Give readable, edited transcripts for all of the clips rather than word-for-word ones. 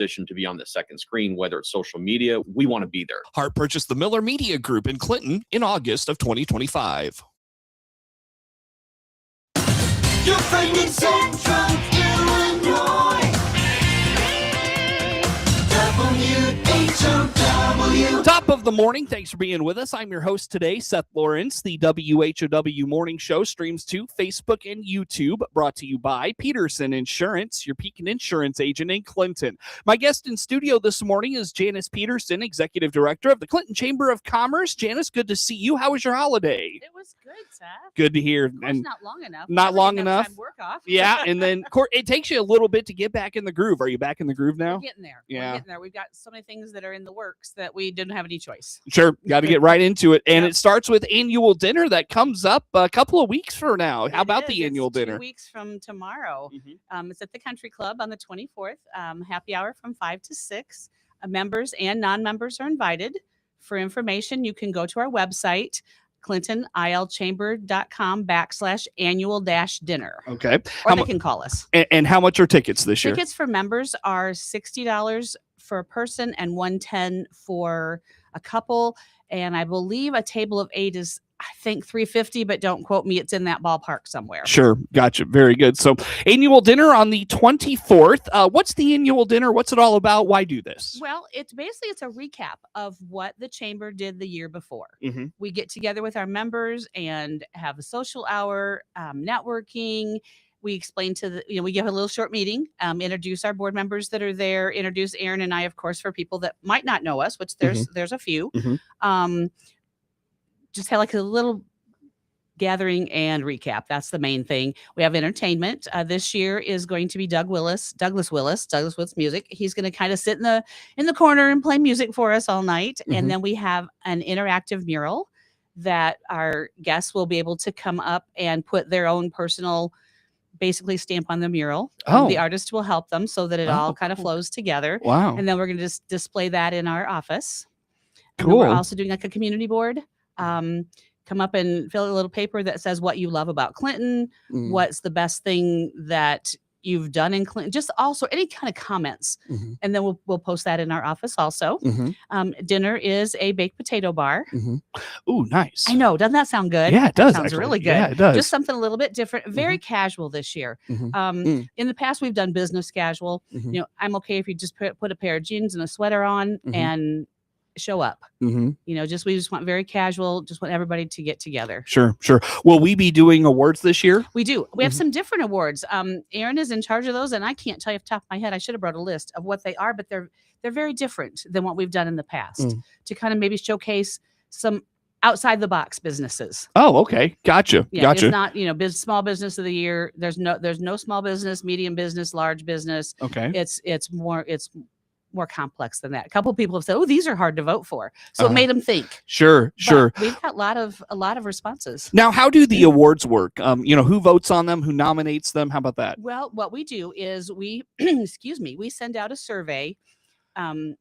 position to be on the second screen, whether it's social media. We want to be there. Hart purchased the Miller Media Group in Clinton in August of 2025. Your friend in Central Illinois. WHOW. Top of the morning. Thanks for being with us. I'm your host today, Seth Lawrence. The WHOW Morning Show streams to Facebook and YouTube, brought to you by Peterson Insurance, your Pekin Insruance agent in Clinton. My guest in studio this morning is Janince Petersen, Executive Director of the Clinton Chamber of Commerce. Janice, good to see you. How was your holiday? It was good, Seth. Good to hear. And not long enough. Not long enough. Time work off. Yeah, and then it takes you a little bit to get back in the groove. Are you back in the groove now? We're getting there. Yeah. We're getting there. We've got so many things that are in the works that we didn't have any choice. Sure, got to get right into it. And It starts with annual dinner that comes up a couple of weeks from now. How about the annual dinner? 2 weeks from tomorrow. It's at the Country Club on the 24th. Happy hour from 5 to 6. Members and non-members are invited. For information, you can go to our website, clintonilchamber.com/annual-dinner. Okay. Or they can call us. And how much are tickets this year? Tickets for members are $60 for a person and $110 for a couple. And I believe a table of 8 is, I think, $350, but don't quote me. It's in that ballpark somewhere. Sure. Gotcha. Very good. So annual dinner on the 24th. What's the annual dinner? What's it all about? Why do this? Well, it's a recap of what the chamber did the year before. Mm-hmm. We get together with our members and have a social hour, networking. We explain we give a little short meeting, introduce our board members that are there, introduce Aaron and I, of course, for people that might not know us, which there's a few. Mm-hmm. Just have like a little gathering and recap. That's the main thing. We have entertainment. This year is going to be Douglas Willis music. He's going to kind of sit in the corner and play music for us all night. Mm-hmm. And then we have an interactive mural that our guests will be able to come up and put their own personal basically stamp on the mural. The artist will help them so that it all kind of flows together. Wow. And then we're going to just display that in our office. And Cool. then we're also doing like a community board. Come up and fill out a little paper that says what you love about Clinton, what's the best thing that you've done in Clinton, just also any kind of comments. Mm-hmm. And then we'll post that in our office also. Mm-hmm. Dinner is a baked potato bar. Mm-hmm. Ooh, nice. I know. Doesn't that sound good? Yeah, it does. Sounds actually. really good. Yeah, it does. Just something a little bit different. Very casual this year. Mm-hmm. In the past, we've done business casual. Mm-hmm. I'm okay if you just put a pair of jeans and a sweater on and show up. Mm-hmm. We just want very casual. Just want everybody to get together. Sure. Will we be doing awards this year? We do. We have some different awards. Aaron is in charge of those, and I can't tell you off the top of my head. I should have brought a list of what they are, but they're very different than what we've done in the past to kind of maybe showcase some outside the box businesses. Oh, okay. Gotcha. It's not, small business of the year. There's no small business, medium business, large business. Okay. It's more complex than that. A couple of people have said, "Oh, these are hard to vote for," so it made them think. Sure. But we've got a lot of responses. Now, how do the awards work? Who votes on them? Who nominates them? How about that? Well, what we do is we send out a survey to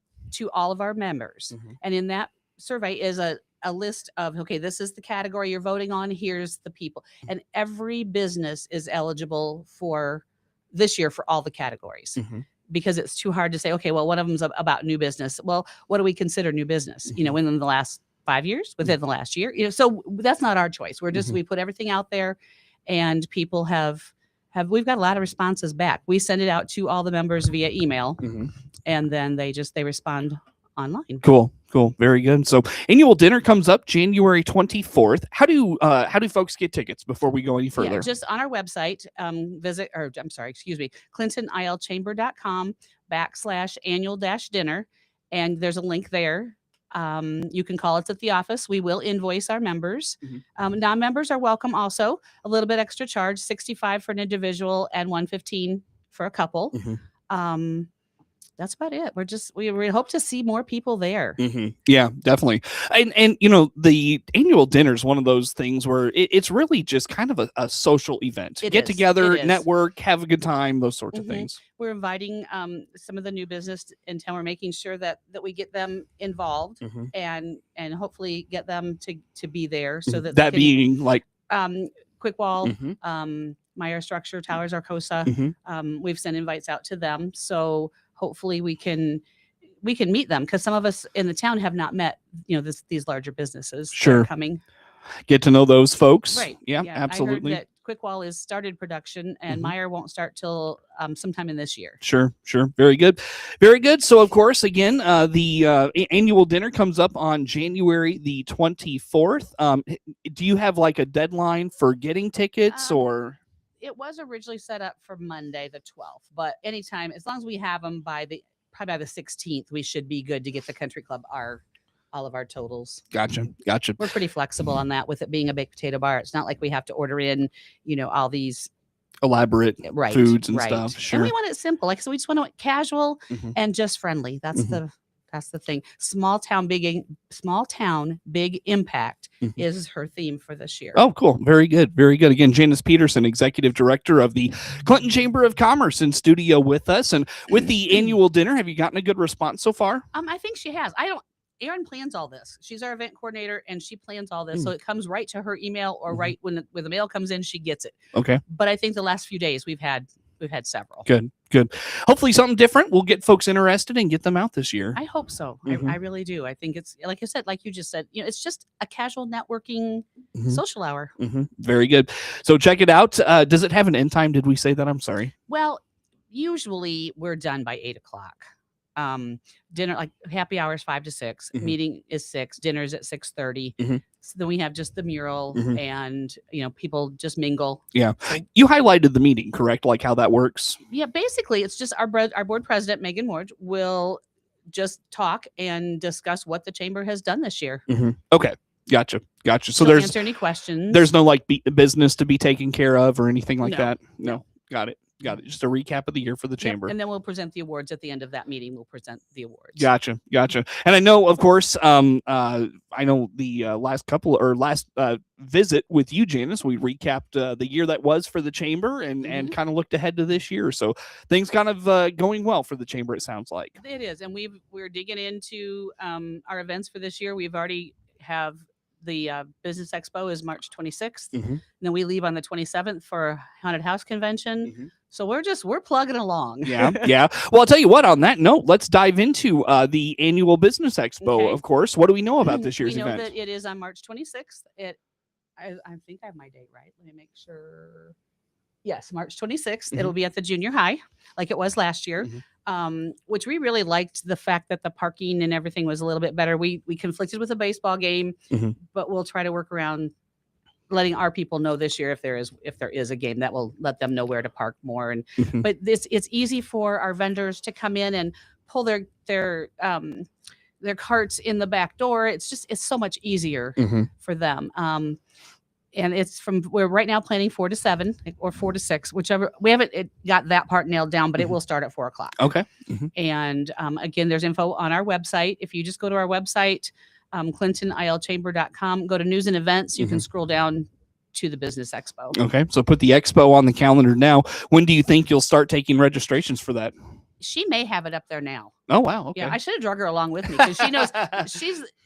all of our members, and in that survey is a list of, okay, this is the category you're voting on. Here's the people, and every business is eligible for this year for all the categories. Because it's too hard to say, okay, well, one of them's about new business. Well, what do we consider new business? Within the last 5 years, within the last year, so that's not our choice. We're just, we put everything out there, and people we've got a lot of responses back. We send it out to all the members via email, and then they respond online. Cool. Very good. So annual dinner comes up January 24th. How do folks get tickets before we go any further? Yeah, just on our website, clintonilchamber.com/annual-dinner. And there's a link there. You can call us at the office. We will invoice our members. Non-members are welcome also. A little bit extra charge, $65 for an individual and $115 for a couple. That's about it. We hope to see more people there. Yeah, definitely. And the annual dinner is one of those things where it's really just kind of a social event. Get together, network, have a good time, those sorts of things. We're inviting some of the new business in town. We're making sure that we get them involved and hopefully get them to be there so that being like Quickwall, Meyer Structure, Towers Arcosa. We've sent invites out to them. So hopefully we can meet them, because some of us in the town have not met, these larger businesses that Sure. are coming. Get to know those folks. Right. Yeah, absolutely. I heard that Quickwall is started production, and Mhm. Meyer won't start till sometime in this year. Sure. Very good. Very good. So, of course, again, the annual dinner comes up on January the 24th. Do you have like a deadline for getting tickets or? It was originally set up for Monday the 12th, but anytime, as long as we have them probably by the 16th, we should be good to get the country club all of our totals. Gotcha. We're pretty flexible on that, with it being a baked potato bar. It's not like we have to order in, all these Elaborate foods and stuff. Sure. And we want it simple. Like, so we just want it casual Mhm. and just friendly. That's the thing. Small town, big impact Mhm. is her theme for this year. Oh, cool. Very good. Very good. Again, Janince Petersen, Executive Director of the Clinton Chamber of Commerce, in studio with us. And with the annual dinner, have you gotten a good response so far? I think she has. Erin plans all this. She's our event coordinator, and she plans all this. So it comes right to her email, or right when the mail comes in, she gets it. Okay. But I think the last few days we've had several. Good. Hopefully something different will get folks interested and get them out this year. I hope so. Mhm. I really do. I think it's, like I said, like you just said, it's just a casual networking Mhm. social hour. Very good. So check it out. Does it have an end time? Did we say that? I'm sorry. Well, usually we're done by 8:00. Dinner, like happy hours 5 to 6. Mhm. Meeting is 6. Dinner's at 6:30. Mhm. So then we have just the mural, Mhm. and people just mingle. Yeah. You highlighted the meeting, correct? Like how that works? Yeah, basically it's just our board president, Megan Ward, will just talk and discuss what the chamber has done this year. Okay. Gotcha. So She'll answer any questions. there's no like business to be taken care of or anything like No. that. No. Got it. Just a recap of the year for the Yep, chamber. and then we'll present the awards at the end of that meeting. We'll present the awards. Gotcha. And I know, of course, I know the last visit with you, Janice, we recapped the year that was for the chamber and kind of looked ahead to this year. So things kind of going well for the chamber, it sounds like. It is, and we're digging into our events for this year. We've already have the Business Expo is March 26th. And then we leave on the 27th for a Haunted House Convention. So we're plugging along. Yeah. Well, I'll tell you what, on that note, let's dive into the annual Business Expo, Okay. of course. What do we know about this year's we know event? that it is on March 26th. I think I have my date right. Let me make sure. Yes, March 26th. It'll be at the junior high, like it was last year, which we really liked the fact that the parking and everything was a little bit better. We conflicted with a baseball game, but we'll try to work around letting our people know this year if there is a game that will let them know where to park more. And but it's easy for our vendors to come in and pull their carts in the back door. It's so much easier for them. And we're right now planning 4 to 7 or 4 to 6, whichever. We haven't got that part nailed down, but it will start at 4:00. Okay. And again, there's info on our website. If you just go to our website, ClintonILChamber.com, go to news and events, you can scroll down to the Business Expo. Okay. So put the expo on the calendar now. When do you think you'll start taking registrations for that? She may have it up there now. Oh, wow. Okay. Yeah, I should have drug her along with me, because she knows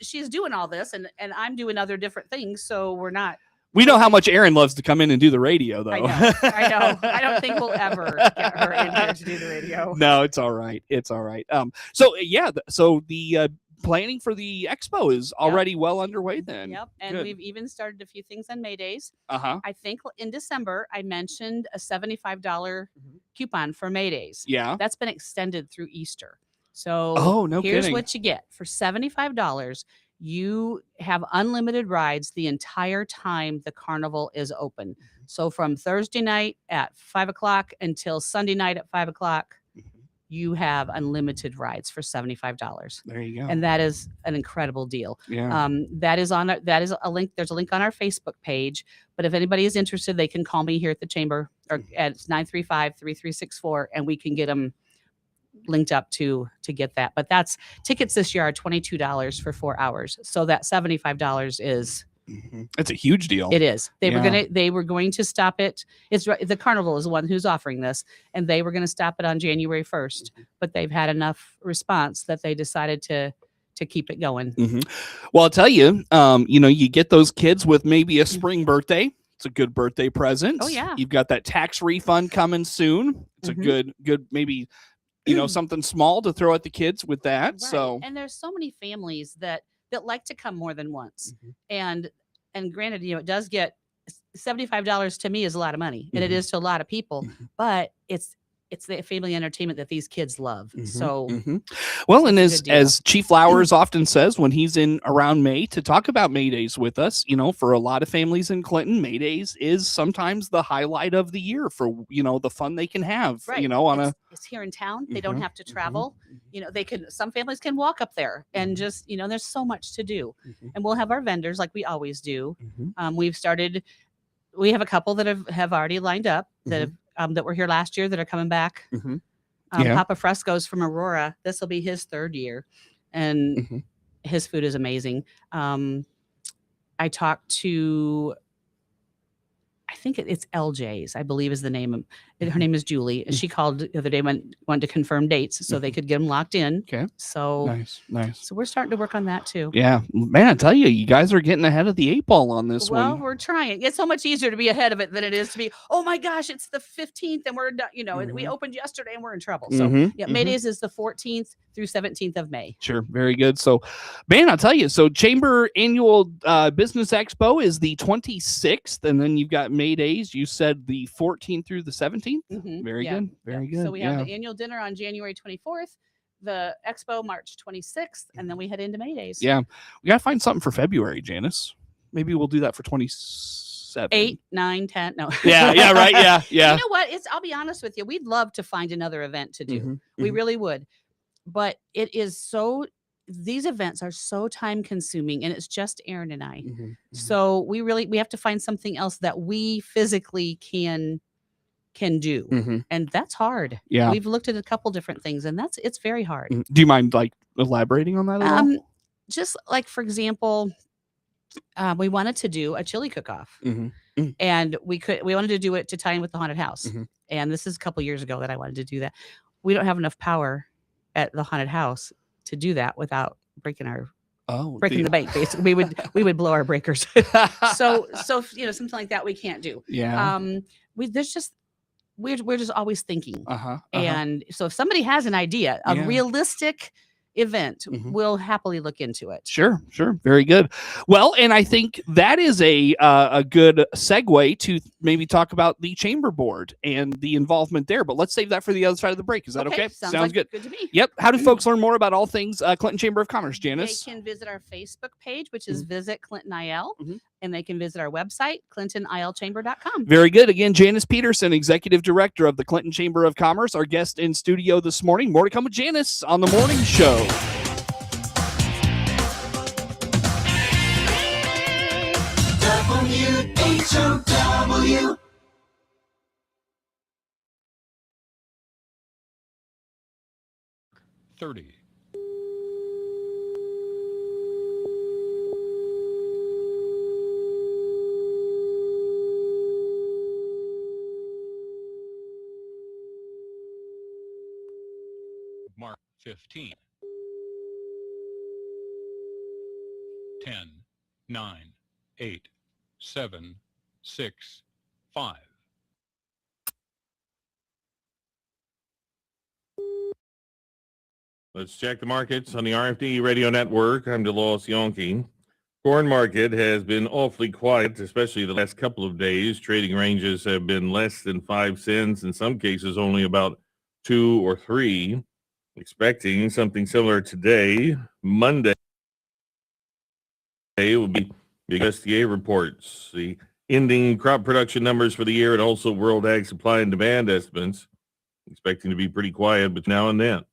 she's doing all this, and I'm doing other different things. So we're not. We know how much Erin loves to come in and do the radio, though. I know. I don't think we'll ever get her in here to do the radio. No, it's all right. So the planning for the expo is already well underway then. Yep. And Good. we've even started a few things on May Days. Uh-huh. I think in December, I mentioned a $75 coupon for May Days. Yeah. That's been extended through Easter. So here's kidding. what you get. For $75, you have unlimited rides the entire time the carnival is open. So from Thursday night at 5:00 until Sunday night at 5:00, you have unlimited rides for $75. There you go. And that is an incredible deal. Yeah. That is a link. There's a link on our Facebook page. But if anybody is interested, they can call me here at the chamber or at 935-3364, and we can get them linked up to get that. But tickets this year are $22 for 4 hours. So that $75 is. It's a huge deal. It is. They were going to stop it. The carnival is the one who's offering this, and they were going to stop it on January 1st, but they've had enough response that they decided to keep it going. Well, I'll tell you, you get those kids with maybe a spring birthday. It's a good birthday present. Oh, yeah. You've got that tax refund coming soon. It's a good maybe something small to throw at the kids with that. Right. So, and there's so many families that like to come more than once. Mhm. And granted, it does get $75 to me is a lot of money, and it Mhm. is to a lot of people, Mhm. but it's the family entertainment that these kids love. So well, and it's a good deal. as Chief Flowers often says when he's in around May to talk about May Days with us, for a lot of families in Clinton, May Days is sometimes the highlight of the year for the fun they can have. right, it's here in town. They don't Mhm, have to travel. They can. Some families can walk up there and just there's so much to do. And we'll have our vendors like we always do. We have a couple that have already lined up that were here last year that are coming back. Yeah. Papa Fresco's from Aurora. This will be his 3rd year, and his food is amazing. I talked to, I think it's LJ's, I believe is the name. Her name is Julie. She called the other day, wanted to confirm dates so they could get them locked in. Okay. So Nice. So we're starting to work on that too. Yeah, man, I tell you guys are getting ahead of the 8 ball on this Well, one. we're trying. It's so much easier to be ahead of it than it is to be, oh my gosh, it's the 15th and we're done, and we opened yesterday and we're in trouble. So May Days is the 14th through 17th of May. Sure. Very good. So, man, I'll tell you, so Chamber Annual Business Expo is the 26th, and then you've got May Days. You said the 14th through the 17th. Very good. Very good. So we have the annual dinner on January 24th, the expo March 26th, and then we head into May Days. Yeah. We got to find something for February, Janice. Maybe we'll do that for 27. 8, 9, 10. No. Yeah, right. Yeah. You know what? I'll be honest with you. We'd love to find another event to do. We really would. But it is these events are so time consuming, and it's just Aaron and I. So we have to find something else that we physically can do. And that's hard. Yeah. We've looked at a couple different things, and it's very hard. Do you mind elaborating on that at all? Just like, for example, we wanted to do a chili cook-off, and we wanted to do it to tie in with the haunted house. And this is a couple years ago that I wanted to do that. We don't have enough power at the haunted house to do that without breaking the bank. Basically, we would blow our breakers. so something like that we can't do. Yeah. We're just always thinking. And so if somebody has an idea, a realistic event, we'll happily look into it. Sure. Very good. Well, and I think that is a good segue to maybe talk about the chamber board and the involvement there. But let's save that for the other side of the break. Is that okay? Sounds good. Good to me. Yep. How do folks learn more about all things Clinton Chamber of Commerce, Janice? They can visit our Facebook page, which is Visit Clinton IL, and they can visit our website, ClintonILChamber.com. Very good. Again, Janince Petersen, Executive Director of the Clinton Chamber of Commerce, our guest in studio this morning. More to come with Janice on the morning show. WHOW. 30. Mark 15. 10, 9, 8, 7, 6, 5. Let's check the markets on the RFD Radio Network. I'm DeLois Yonke. Corn market has been awfully quiet, especially the last couple of days. Trading ranges have been less than 5 cents, in some cases only about 2 or 3. Expecting something similar today. Monday will be the USDA reports, the ending crop production numbers for the year, and also World Ag Supply and Demand estimates. Expecting to be pretty quiet between now and then.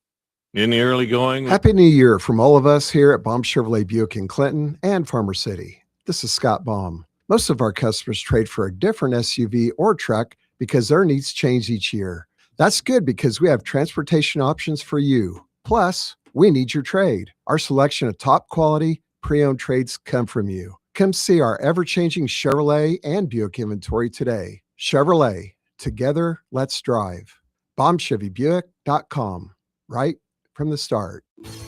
In the early going. Happy New Year from all of us here at Baum Chevrolet Buick in Clinton and Farmer City. This is Scott Baum. Most of our customers trade for a different SUV or truck because their needs change each year. That's good because we have transportation options for you. Plus, we need your trade. Our selection of top quality pre-owned trades come from you. Come see our ever-changing Chevrolet and Buick inventory today. Chevrolet, together, let's drive. BaumChevyBuick.com, right from the start.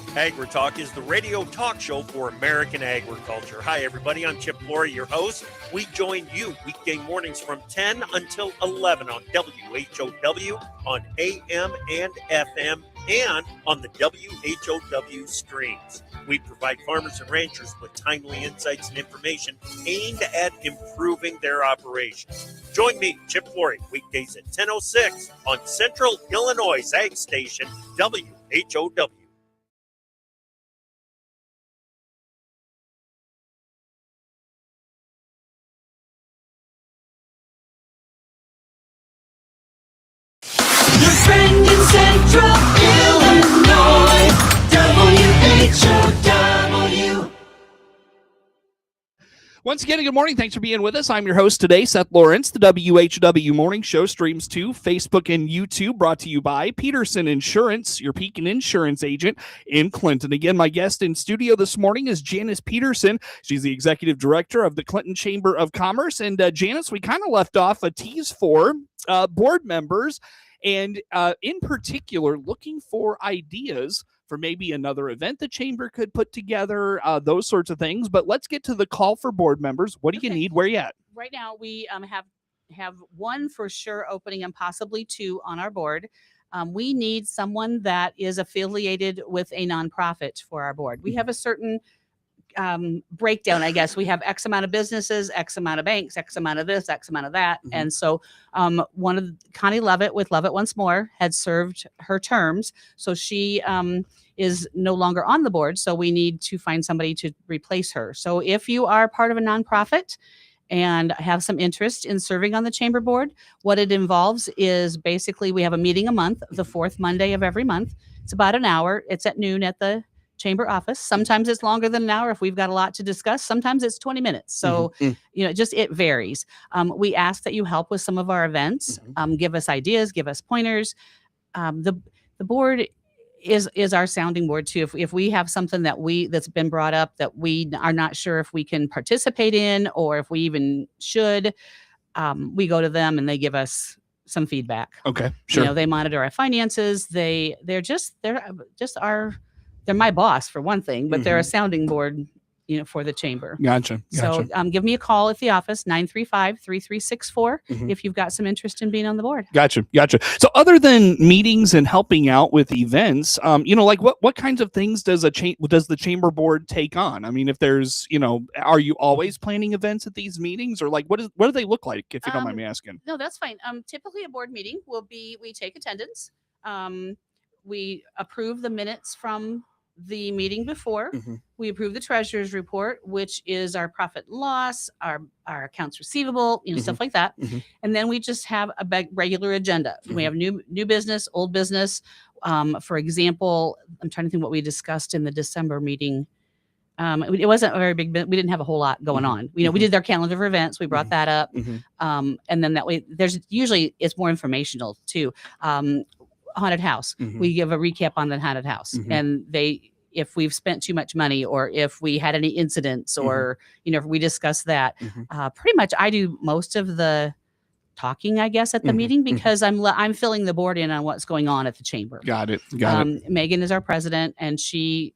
AgriTalk is the radio talk show for American agriculture. Hi, everybody. I'm Chip Flory, your host. We join you weekday mornings from 10 until 11 on WHOW on AM and FM and on the WHOW streams. We provide farmers and ranchers with timely insights and information aimed at improving their operations. Join me, Chip Flory, weekdays at 10:06 on Central Illinois Ag Station, WHOW. Your friend in Central Illinois, WHOW. Once again, good morning. Thanks for being with us. I'm your host today, Seth Lawrence. The WHW Morning Show streams to Facebook and YouTube, brought to you by Peterson Insurance, your Pekin Insurance agent in Clinton. Again, my guest in studio this morning is Janince Petersen. She's the executive director of the Clinton Chamber of Commerce. And Janice, we kind of left off a tease for board members, and in particular, looking for ideas for maybe another event the chamber could put together, those sorts of things. But let's get to the call for board members. What do you need? Where you at? Right now, we have one for sure opening and possibly two on our board. We need someone that is affiliated with a nonprofit for our board. We have a certain breakdown, I guess. We have X amount of businesses, X amount of banks, X amount of this, X amount of that. And so one of Connie Lovett with Lovett Once More had served her terms. So she is no longer on the board. So we need to find somebody to replace her. So if you are part of a nonprofit and have some interest in serving on the chamber board, what it involves is basically we have a meeting a month, the fourth Monday of every month. It's about an hour. It's at noon at the chamber office. Sometimes it's longer than an hour if we've got a lot to discuss. Sometimes it's 20 minutes. So, it varies. We ask that you help with some of our events, give us ideas, give us pointers. The board is our sounding board too. If we have something that's been brought up that we are not sure if we can participate in or if we even should, we go to them and they give us some feedback. Okay, sure. They monitor our finances. They're my boss for one thing, but they're a sounding board, for the chamber. Gotcha. So give me a call at the office, 935-3364, if you've got some interest in being on the board. Gotcha. So other than meetings and helping out with events, like what kinds of things does the chamber board take on? I mean, if there's, are you always planning events at these meetings, or like what do they look like, if you don't mind me asking? No, that's fine. Typically a board meeting will be, we take attendance. We approve the minutes from the meeting before. We approve the treasurer's report, which is our profit and loss, our accounts receivable, stuff like that. And then we just have a regular agenda. We have new business, old business. For example, I'm trying to think what we discussed in the December meeting. It wasn't a very big, we didn't have a whole lot going on. We did their calendar for events. We brought that up. And then that way it's more informational too. Haunted house. We give a recap on the haunted house, and if we've spent too much money or if we had any incidents or if we discuss that. Pretty much I do most of the talking, I guess, at the meeting, because I'm filling the board in on what's going on at the chamber. Got it. Megan is our president, and she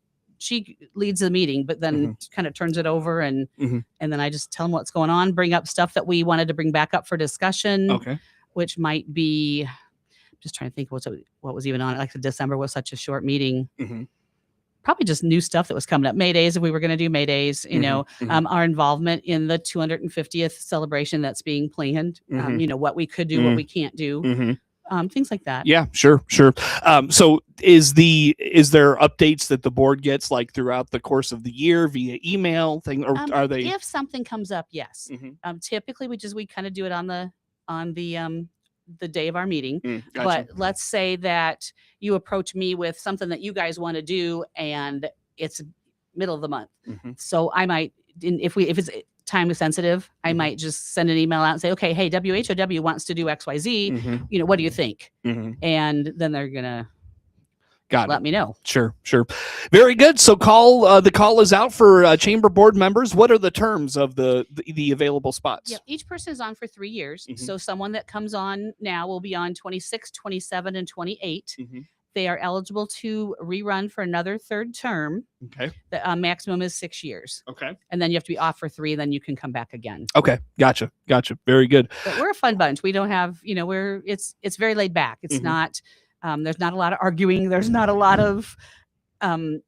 leads the meeting, but then kind of turns it over, and then I just tell them what's going on, bring up stuff that we wanted to bring back up for discussion, which might be, just trying to think what was even on it. Like December was such a short meeting. Probably just new stuff that was coming up. May Days, if we were going to do May Days, our involvement in the 250th celebration that's being planned, what we could do, what we can't do, things like that. Yeah, sure. So is there updates that the board gets like throughout the course of the year via email thing, or are they? If something comes up, yes. Typically we kind of do it on the day of our meeting. Gotcha. But let's say that you approach me with something that you guys want to do and it's middle of the month. So I might, if it's time sensitive, I might just send an email out and say, okay, hey, WHOW wants to do XYZ. What do you think? And then they're going to let me know. Sure. Very good. So the call is out for chamber board members. What are the terms of the available spots? Yeah, each person is on for 3 years. So someone that comes on now will be on 26, 27, and 28. They are eligible to rerun for another third term. Okay. The maximum is 6 years. Okay. And then you have to be off for 3, then you can come back again. Okay. Gotcha. Very good. But we're a fun bunch. We don't have, it's very laid back. It's not There's not a lot of arguing. There's not a lot of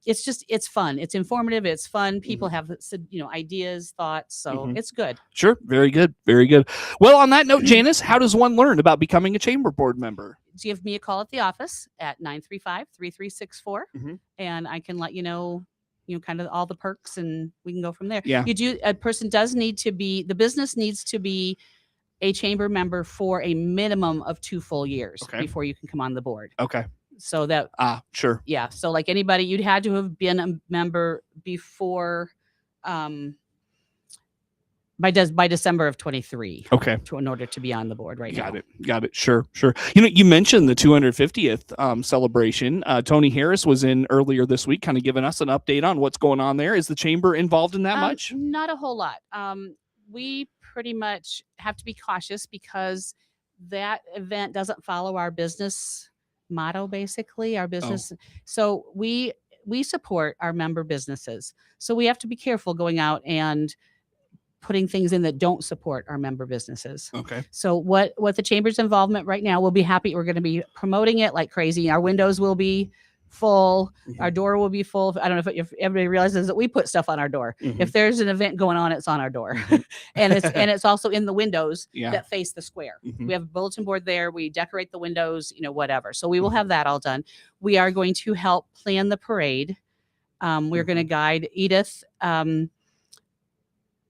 it's fun. It's informative. It's fun. People have, ideas, thoughts. So it's good. Sure. Very good. Very good. Well, on that note, Janice, how does one learn about becoming a chamber board member? Give me a call at the office at 935-3364 and I can let you know, kind of all the perks and we can go from there. Yeah. A person does need to be, the business needs to be a chamber member for a minimum of 2 full years before you can come on the board. Okay. So that, sure. yeah. So like anybody, you'd had to have been a member before, by December of 23. Okay. In order to be on the board right now. Got it. Sure. You mentioned the 250th celebration. Tony Harris was in earlier this week, kind of giving us an update on what's going on there. Is the chamber involved in that much? Not a whole lot. We pretty much have to be cautious because that event doesn't follow our business motto, basically our business. So we support our member businesses. So we have to be careful going out and putting things in that don't support our member businesses. Okay. So what the chamber's involvement right now, we'll be happy. We're going to be promoting it like crazy. Our windows will be full. Our door will be full. I don't know if everybody realizes that we put stuff on our door. If there's an event going on, it's on our door. and it's also in the windows that face the square. We have a bulletin board there. We decorate the windows, whatever. So we will have that all done. We are going to help plan the parade. We're going to guide Edith,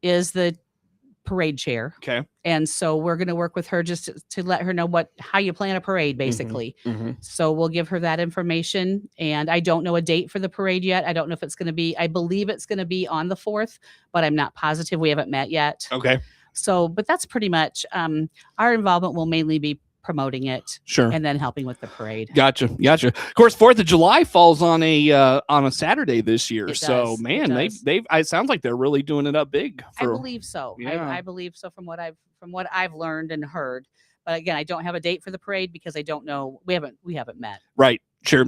is the parade chair. Okay. And so we're going to work with her just to let her know how you plan a parade, basically. So we'll give her that information. And I don't know a date for the parade yet. I don't know if it's going to be, I believe it's going to be on the 4th, but I'm not positive. We haven't met yet. Okay. So, but that's pretty much, our involvement will mainly be promoting it. Sure. And then helping with the parade. Gotcha. Of course, 4th of July falls on a Saturday this year. So man, it sounds like they're really doing it up big. I believe so. Yeah. I believe so from what I've learned and heard. But again, I don't have a date for the parade because I don't know. We haven't met. Right. Sure.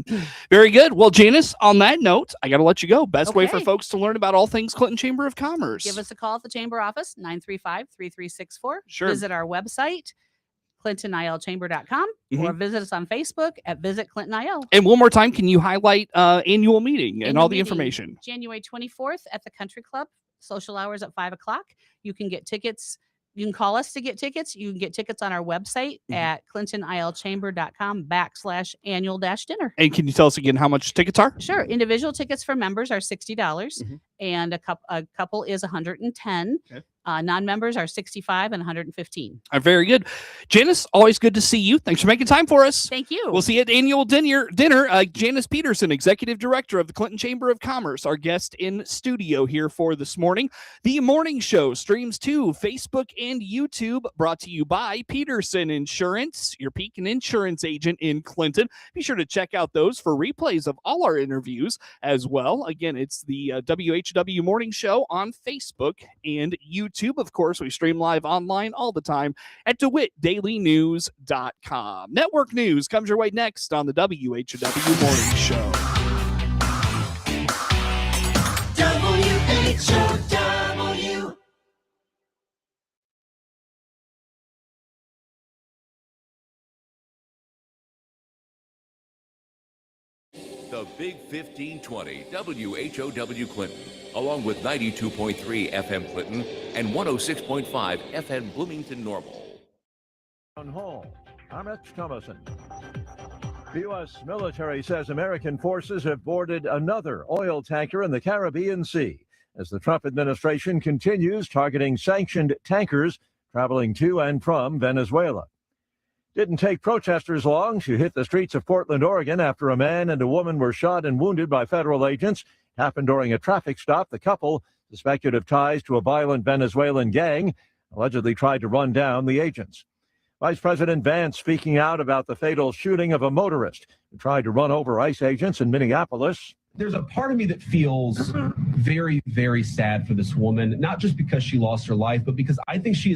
Very good. Well, Janice, on that note, I got to let you go. Best way for folks to learn about all things Clinton Chamber of Commerce. Give us a call at the chamber office, 935-3364. Sure. Visit our website, ClintonILChamber.com, or visit us on Facebook at Visit Clinton IL. And one more time, can you highlight annual meeting and all the information? January 24th at the Country Club, social hours at 5 o'clock. You can get tickets. You can call us to get tickets. You can get tickets on our website at ClintonILChamber.com/annual-dinner. And can you tell us again how much tickets are? Sure. Individual tickets for members are $60 and a couple is $110. Okay. Non-members are $65 and $115. Very good. Janice, always good to see you. Thanks for making time for us. Thank you. We'll see you at annual dinner. Janince Petersen, Executive Director of the Clinton Chamber of Commerce, our guest in studio here for this morning. The morning show streams to Facebook and YouTube, brought to you by Peterson Insurance, your Pekin Insurance agent in Clinton. Be sure to check out those for replays of all our interviews as well. Again, it's the WHOW morning show on Facebook and YouTube. Of course, we stream live online all the time at DeWittDailyNews.com. Network news comes your way next on the WHOW Morning Show. WHOW. The Big 1520 WHOW Clinton, along with 92.3 FM Clinton and 106.5 FM Bloomington Normal. Town Hall, I'm Rich Thomason. The U.S. military says American forces have boarded another oil tanker in the Caribbean Sea as the Trump administration continues targeting sanctioned tankers traveling to and from Venezuela. Didn't take protesters long to hit the streets of Portland, Oregon after a man and a woman were shot and wounded by federal agents. It happened during a traffic stop. The couple, suspected of ties to a violent Venezuelan gang, allegedly tried to run down the agents. Vice President Vance speaking out about the fatal shooting of a motorist who tried to run over ICE agents in Minneapolis. There's a part of me that feels very, very sad for this woman, not just because she lost her life, but because I think she